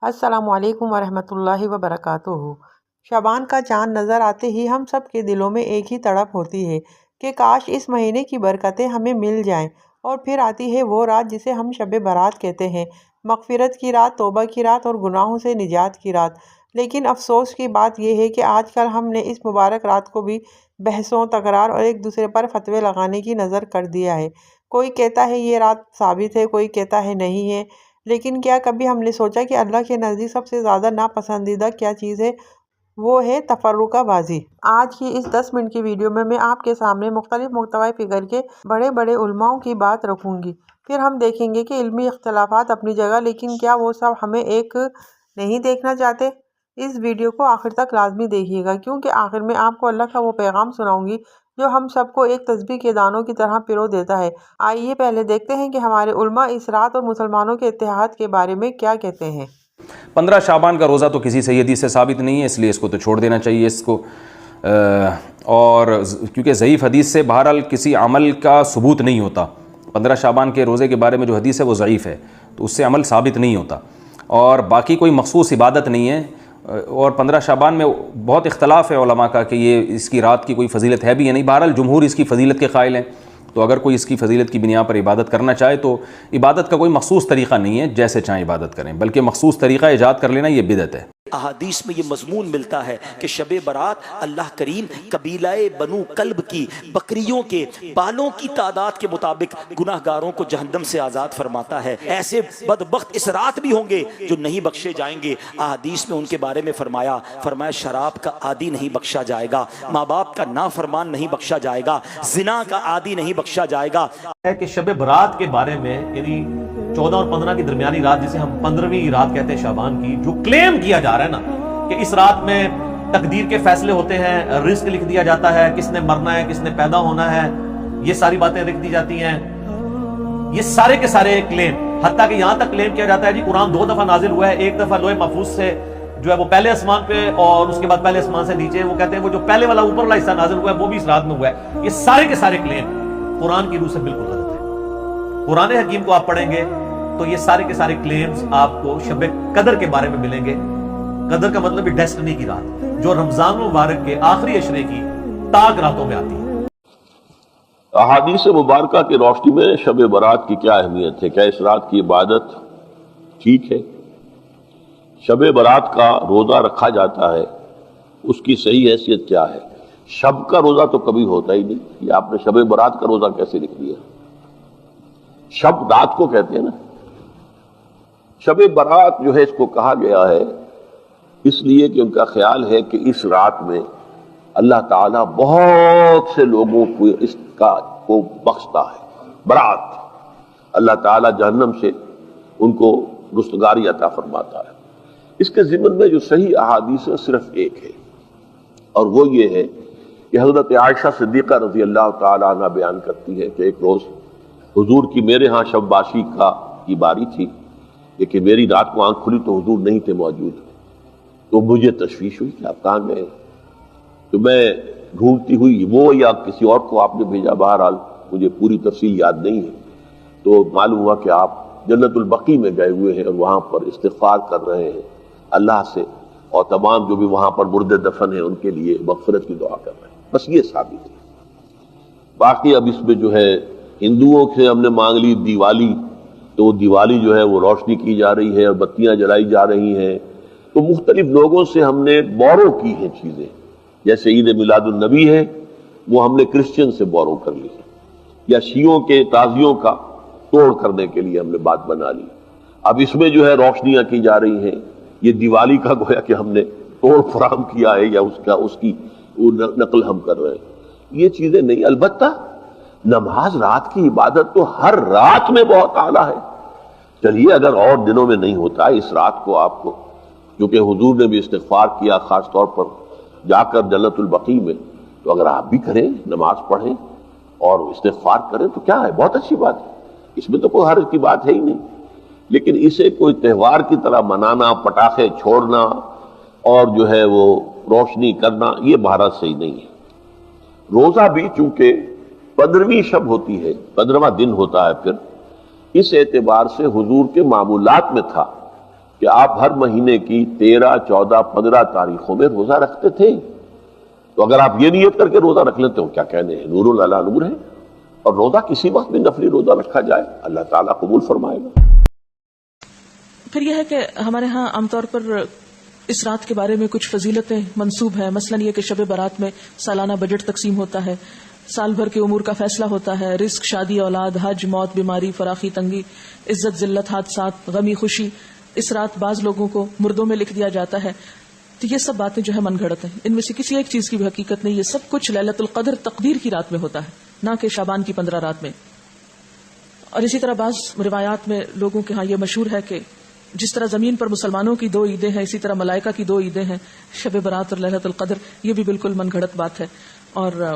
अस्सलामुअलैकुम वरहमतुल्लाहि वबरकातुहू। शबान का चाँद नज़र आते ही हम सब के दिलों में एक ही तड़प होती है कि काश इस महीने की बरकतें हमें मिल जाएं। और फिर आती है वो रात जिसे हम शब बारात कहते हैं, मग़फ़िरत की रात, तौबा की रात और गुनाहों से निजात की रात। लेकिन अफसोस की बात यह है कि आजकल हमने इस मुबारक रात को भी बहसों, तकरार और एक दूसरे पर फतवे लगाने की नज़र कर दिया है। कोई कहता है ये रात साबित है, कोई कहता है नहीं है। लेकिन क्या कभी हमने सोचा कि अल्लाह के नज़दीक सबसे ज़्यादा नापसंदीदा क्या चीज़ है? वो है तफर्रुक़ाबाज़ी। आज की इस 10 मिनट की वीडियो में मैं आपके सामने मुख्तलिफ मुख्तवा फ़िक्र के बड़े बड़े उलमाओं की बात रखूँगी। फिर हम देखेंगे कि इल्मी इख्तिलाफ़ात अपनी जगह, लेकिन क्या वो सब हमें एक नहीं देखना चाहते? इस वीडियो को आखिर तक लाजमी देखिएगा, क्योंकि आखिर में आपको अल्लाह का वो पैगाम सुनाऊंगी जो हम सबको एक तस्बीह के दानों की तरह पिरो देता है। आइए पहले देखते हैं कि हमारे उलमा इस रात और मुसलमानों के इत्तेहाद के बारे में क्या कहते हैं। 15 शाबान का रोज़ा तो किसी सही हदीस से साबित नहीं है, इसलिए इसको तो छोड़ देना चाहिए इसको। और क्योंकि ज़ईफ़ हदीस से बहरहाल किसी अमल का सबूत नहीं होता। 15 शाबान के रोज़े के बारे में जो हदीस है वो ज़ईफ़ है, तो उससे अमल साबित नहीं होता। और बाकी कोई मखसूस इबादत नहीं है। और 15 शाबान में बहुत इख्तलाफ है उलमा का कि ये इसकी रात की कोई फ़जीलत है भी या नहीं। बहरहाल जमहूर इसकी फ़जीलत के क़ाइल हैं, तो अगर कोई इसकी फ़जीलत की बिना पर इबादत करना चाहे तो इबादत का कोई मखसूस तरीक़ा नहीं है, जैसे चाहें इबादत करें, बल्कि मखसूस तरीक़ा ईजाद कर लेना ये बिदअत है। अहादीस में ये मजमून मिलता है कि शब बारात अल्लाह करीम कबीलाए बनु कल्ब की बकरियों के बालों की तादाद के मुताबिक गुनाहगारों को जहन्नम से आज़ाद फरमाता है। ऐसे बदबख्त इस रात भी होंगे जो नहीं बख्शे जाएंगे। अहादीस में उनके बारे में फरमाया शराब का आदि नहीं बख्शा जाएगा, माँ बाप का नाफरमान नहीं बख्शा जाएगा, जिना का आदि नहीं बख्शा जाएगा। है कि शब बारात के बारे में, यानी 14 और 15 की दरमियानी रात, जिसे हम 15वीं रात कहते हैं शाबान की, जो क्लेम किया जा रहा है ना कि इस रात में तकदीर के फैसले होते हैं, रिस्क लिख दिया जाता है, किसने मरना है, किसने पैदा होना है, ये सारी बातें लिख दी जाती हैं। ये सारे के सारे क्लेम, हत्ता कि यहां तक क्लेम किया जाता है जी कुरान 2 दफा नाजिल हुआ है। एक दफा लोहे महफूज से जो है वो पहले आसमान पे, और उसके बाद पहले आसमान से नीचे। वो कहते हैं वो जो पहले वाला ऊपर वाला हिस्सा नाजिल हुआ है वो भी इस रात में हुआ है। ये सारे के सारे क्लेम कुरान की रूह से बिल्कुल गलत है। कुरान हकीम को आप पढ़ेंगे तो ये सारे के सारे क्लेम्स आपको शब कदर के बारे में मिलेंगे। कदर का मतलब डेस्टिनी की रात, जो रमजान मुबारक के आखिरी अशरे की ताक रातों में आती है। अहादीस मुबारका की रोशनी में शब बारात की क्या अहमियत है? क्या इस रात की इबादत ठीक है? शब बारात का रोजा रखा जाता है, उसकी सही हैसियत क्या है? शब का रोजा तो कभी होता ही नहीं, ये आपने शब बारात का रोजा कैसे लिख दिया? शब रात को कहते हैं ना। शब बारात जो है इसको कहा गया है इसलिए कि उनका ख्याल है कि इस रात में अल्लाह ताला बहुत से लोगों को इसका को बख्शता है। बरात अल्लाह ताला जहन्नम से उनको रुस्तगारी अता फरमाता है। इसके ज़िम्मन में जो सही अहादीस है सिर्फ एक है, और वो ये है कि हज़रत आयशा सिद्दीक़ा रज़ी अल्लाह ताला अन्हा बयान करती है कि एक रोज़ हुजूर की मेरे यहाँ शबबाशी की बारी थी, लेकिन मेरी रात को आंख खुली तो हुजूर नहीं थे मौजूद। तो मुझे तशवीश हुई कि आप कहाँ गए? तो मैं ढूंढती हुई वो या किसी और को आपने भेजा, बहरहाल मुझे पूरी तफसील याद नहीं है। तो मालूम हुआ कि आप जन्नतुल बकी में गए हुए हैं और वहाँ पर इस्तिग़फ़ार कर रहे हैं अल्लाह से, और तमाम जो भी वहाँ पर मुर्दे दफन हैं उनके लिए मग़फ़िरत की दुआ कर रहे हैं। बस ये साबित है। बाकी अब इसमें जो है हिंदुओं से हमने मांग ली दिवाली, तो दिवाली जो है वो रोशनी की जा रही है और बत्तियां जलाई जा रही हैं। तो मुख्तलिफ लोगों से हमने बोरो की हैं चीजें, जैसे ईद मिलादुन नबी है वो हमने क्रिश्चियन से बोरो कर ली है, या शियों के ताजियों का तोड़ करने के लिए हमने बात बना ली। अब इसमें जो है रोशनियां की जा रही हैं, ये दिवाली का गोया कि हमने तोड़ फराहम किया है या उसकी नकल हम कर रहे हैं। ये चीजें नहीं। अलबत्ता नमाज रात की इबादत तो हर रात में बहुत आला है। चलिए अगर और दिनों में नहीं होता, इस रात को आपको, क्योंकि हुजूर ने भी इस्तिग़फ़ार किया खास तौर पर जाकर जन्नतुल बकी में, तो अगर आप भी करें, नमाज पढ़ें और इस्तिग़फ़ार करें तो क्या है, बहुत अच्छी बात है। इसमें तो कोई हर्ज की बात है ही नहीं। लेकिन इसे कोई त्यौहार की तरह मनाना, पटाखे छोड़ना और जो है वो रोशनी करना, ये भारत सही नहीं है। रोजा भी चूंकि 15वीं शब होती है, 15वां दिन होता है, फिर इस एतबार से हुजूर के मामूलात में था کہ آپ ہر مہینے کی 13, 14, 15 تاریخوں میں روزہ رکھتے تھے. تو اگر آپ یہ نیت کر کے روزہ رکھ لیتے ہو، کیا کہنے ہیں، نور علی نور ہے. اور روزہ کسی وقت بھی نفلی روزہ رکھا جائے اللہ تعالیٰ قبول فرمائے گا. پھر یہ ہے کہ ہمارے ہاں عام طور پر اس رات کے بارے میں کچھ فضیلتیں منسوب ہیں. مثلا یہ کہ شب برات میں سالانہ بجٹ تقسیم ہوتا ہے، سال بھر کے امور کا فیصلہ ہوتا ہے، رزق، شادی، اولاد، حج، موت، بیماری، فراخی، تنگی، عزت، ذلت، حادثات، غمی، خوشی. اس رات بعض لوگوں کو مردوں میں لکھ دیا جاتا ہے. تو یہ سب باتیں جو ہے من گھڑت ہیں، ان میں سے کسی ایک چیز کی بھی حقیقت نہیں. یہ سب کچھ لیلۃ القدر تقدیر کی رات میں ہوتا ہے، نہ کہ شعبان کی 15 رات میں. اور اسی طرح بعض روایات میں لوگوں کے ہاں یہ مشہور ہے کہ جس طرح زمین پر مسلمانوں کی 2 عیدیں ہیں، اسی طرح ملائکہ کی 2 عیدیں ہیں، شب برات اور لیلۃ القدر. یہ بھی بالکل من گھڑت بات ہے. اور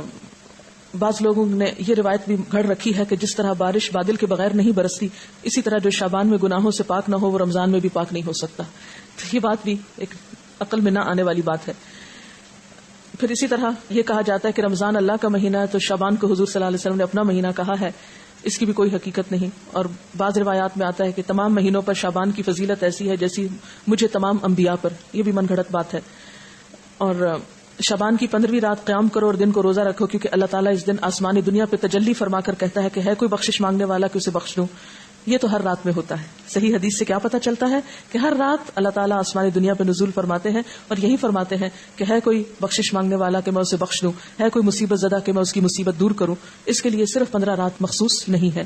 بعض لوگوں نے یہ روایت بھی گھڑ رکھی ہے کہ جس طرح بارش بادل کے بغیر نہیں برستی، اسی طرح جو شعبان میں گناہوں سے پاک نہ ہو وہ رمضان میں بھی پاک نہیں ہو سکتا. تو یہ بات بھی ایک عقل میں نہ آنے والی بات ہے. پھر اسی طرح یہ کہا جاتا ہے کہ رمضان اللہ کا مہینہ ہے، تو شعبان کو حضور صلی اللہ علیہ وسلم نے اپنا مہینہ کہا ہے. اس کی بھی کوئی حقیقت نہیں. اور بعض روایات میں آتا ہے کہ تمام مہینوں پر شعبان کی فضیلت ایسی ہے جیسی مجھے تمام انبیاء پر. یہ بھی من گھڑت بات ہے. اور شعبان کی 15ویں رات قیام کرو اور دن کو روزہ رکھو، کیونکہ اللہ تعالیٰ اس دن آسمانی دنیا پہ تجلی فرما کر کہتا ہے کہ ہے کوئی بخشش مانگنے والا کہ اسے بخش دوں. یہ تو ہر رات میں ہوتا ہے. صحیح حدیث سے کیا پتہ چلتا ہے کہ ہر رات اللہ تعالیٰ آسمانی دنیا پہ نزول فرماتے ہیں اور یہی فرماتے ہیں کہ ہے کوئی بخشش مانگنے والا کہ میں اسے بخش دوں، ہے کوئی مصیبت زدہ کہ میں اس کی مصیبت دور کروں. اس کے لیے صرف 15 رات مخصوص نہیں ہے.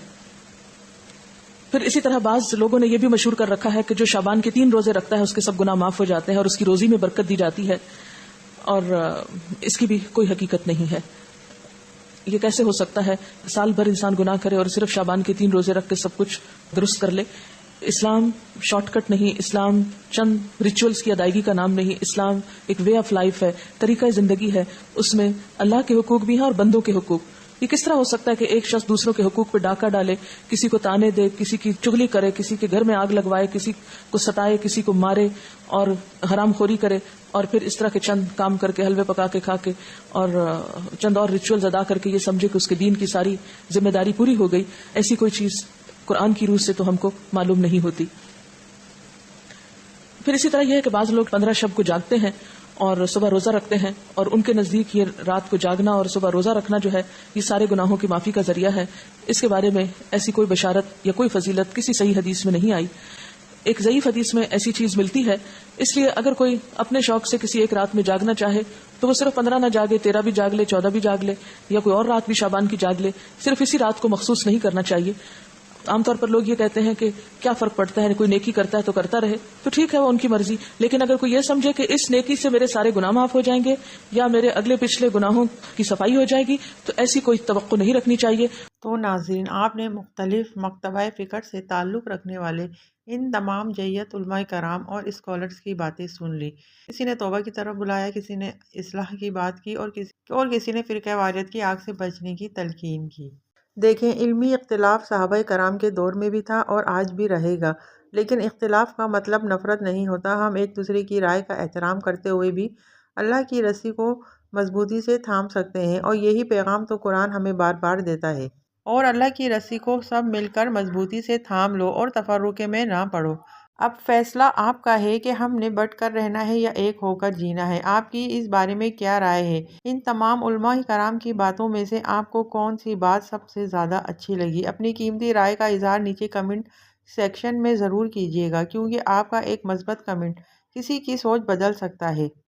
پھر اسی طرح بعض لوگوں نے یہ بھی مشہور کر رکھا ہے کہ جو شعبان کے 3 روزے رکھتا ہے اس کے سب گناہ معاف ہو جاتے ہیں اور اس کی روزی میں برکت دی جاتی ہے. اور اس کی بھی کوئی حقیقت نہیں ہے. یہ کیسے ہو سکتا ہے؟ سال بھر انسان گناہ کرے اور صرف شعبان کے 3 روزے رکھ کے سب کچھ درست کر لے. اسلام شارٹ کٹ نہیں، اسلام چند ریچولز کی ادائیگی کا نام نہیں. اسلام ایک وے آف لائف ہے، طریقہ زندگی ہے. اس میں اللہ کے حقوق بھی ہیں اور بندوں کے حقوق. یہ کس طرح ہو سکتا ہے کہ ایک شخص دوسروں کے حقوق پہ ڈاکہ ڈالے، کسی کو تانے دے، کسی کی چغلی کرے، کسی کے گھر میں آگ لگوائے، کسی کو ستائے، کسی کو مارے اور حرام خوری کرے، اور پھر اس طرح کے چند کام کر کے، حلوے پکا کے کھا کے اور چند اور ریچولز ادا کر کے یہ سمجھے کہ اس کے دین کی ساری ذمہ داری پوری ہو گئی. ایسی کوئی چیز قرآن کی روح سے تو ہم کو معلوم نہیں ہوتی. پھر اسی طرح یہ ہے کہ بعض لوگ 15 شب کو جاگتے ہیں اور صبح روزہ رکھتے ہیں، اور ان کے نزدیک یہ رات کو جاگنا اور صبح روزہ رکھنا جو ہے یہ سارے گناہوں کی معافی کا ذریعہ ہے. اس کے بارے میں ایسی کوئی بشارت یا کوئی فضیلت کسی صحیح حدیث میں نہیں آئی. ایک ضعیف حدیث میں ایسی چیز ملتی ہے. اس لیے اگر کوئی اپنے شوق سے کسی ایک رات میں جاگنا چاہے تو وہ صرف 15 نہ جاگے، 13 بھی جاگ لے، 14 بھی جاگ لے، یا کوئی اور رات بھی شعبان کی جاگ لے. صرف اسی رات کو مخصوص نہیں کرنا چاہیے. عام طور پر لوگ یہ کہتے ہیں کہ کیا فرق پڑتا ہے، کوئی نیکی کرتا ہے تو کرتا رہے، تو ٹھیک ہے وہ ان کی مرضی. لیکن اگر کوئی یہ سمجھے کہ اس نیکی سے میرے سارے گناہ معاف ہو جائیں گے یا میرے اگلے پچھلے گناہوں کی صفائی ہو جائے گی، تو ایسی کوئی توقع نہیں رکھنی چاہیے. تو ناظرین، آپ نے مختلف مکتبہ فکر سے تعلق رکھنے والے ان تمام جیت علماء کرام اور اسکالرز کی باتیں سن لی. کسی نے توبہ کی طرف بلایا، کسی نے اصلاح کی بات کی، اور کسی نے فرقہ واریت کی آگ سے بچنے کی تلقین کی. دیکھیں، علمی اختلاف صحابہ کرام کے دور میں بھی تھا اور آج بھی رہے گا، لیکن اختلاف کا مطلب نفرت نہیں ہوتا. ہم ایک دوسرے کی رائے کا احترام کرتے ہوئے بھی اللہ کی رسی کو مضبوطی سے تھام سکتے ہیں، اور یہی پیغام تو قرآن ہمیں بار بار دیتا ہے. اور اللہ کی رسی کو سب مل کر مضبوطی سے تھام لو اور تفرقے میں نہ پڑو. اب فیصلہ آپ کا ہے کہ ہم نے بٹ کر رہنا ہے یا ایک ہو کر جینا ہے. آپ کی اس بارے میں کیا رائے ہے؟ ان تمام علماء کرام کی باتوں میں سے آپ کو کون سی بات سب سے زیادہ اچھی لگی؟ اپنی قیمتی رائے کا اظہار نیچے کمنٹ سیکشن میں ضرور کیجیے گا، کیونکہ آپ کا ایک مثبت کمنٹ کسی کی سوچ بدل سکتا ہے.